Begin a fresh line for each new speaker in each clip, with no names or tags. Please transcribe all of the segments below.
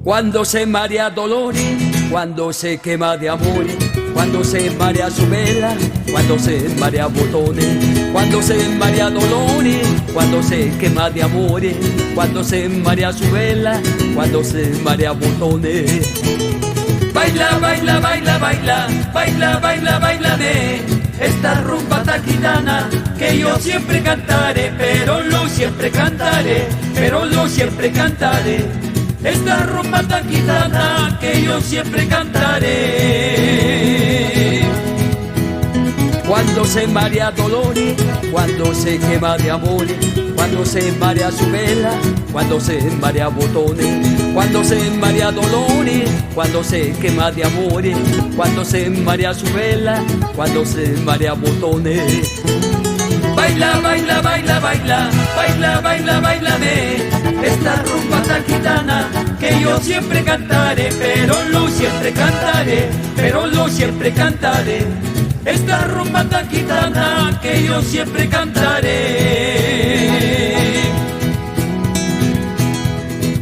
Cuando se marea dolores, cuando se quema de amores, cuando se marea su vela, cuando se marea botones, cuando se marea dolores, cuando se quema de amores, cuando se marea su vela, cuando se marea botones. Baila, baila, baila, baila, baila, baila, bailame esta rumba taquitana que yo siempre cantaré, pero lo siempre cantaré, pero lo siempre cantaré. Esta rumba taquitana que yo siempre cantaré. Cuando se marea dolores, cuando se quema de amores, cuando se marea su vela, cuando se marea botones, cuando se marea dolores, cuando se quema de amores, cuando se marea su vela, cuando se marea botones. Baila, baila, baila, baila, baila, baila, bailame esta rumba taquitana que yo siempre cantaré, pero lo siempre cantaré, pero lo siempre cantaré. Esta rumba taquitana que yo siempre cantaré.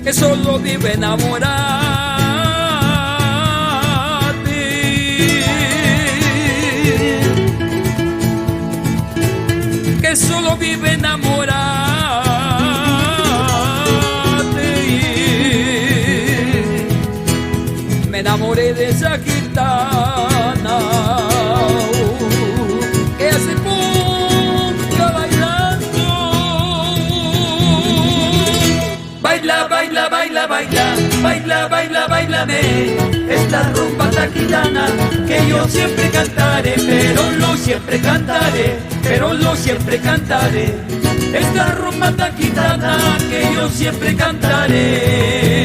Que solo vive enamorarte, que solo vive enamorarte. Me enamoré de esa gitana que hace punta bailando. Baila, baila, baila, baila, baila, baila, bailame esta rumba taquitana que yo siempre cantaré, pero lo siempre cantaré, pero lo siempre cantaré. Esta rumba taquitana que yo siempre cantaré.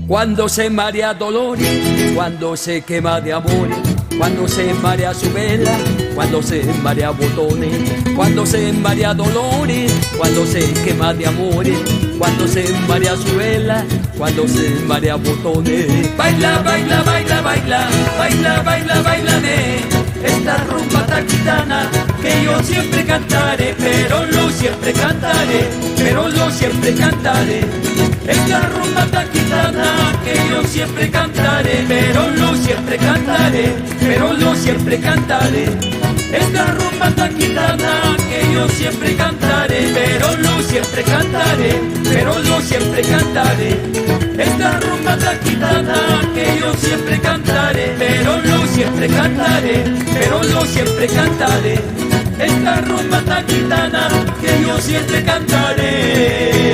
Cuando se marea dolores, cuando se quema de amores, cuando se marea su vela, cuando se marea botones, cuando se marea dolores, cuando se quema de amores, cuando se marea su vela, cuando se marea botones. Baila, baila, baila, baila, baila, baila, bailame esta rumba taquitana que yo siempre cantaré, pero lo siempre cantaré, pero lo siempre cantaré. Esta rumba taquitana que yo siempre cantaré, pero lo siempre cantaré, pero lo siempre cantaré. Esta rumba taquitana que yo siempre cantaré, pero lo siempre cantaré, pero lo siempre cantaré. Esta rumba taquitana que yo siempre cantaré, pero lo siempre cantaré, pero lo siempre cantaré. Esta rumba taquitana que yo siempre cantaré.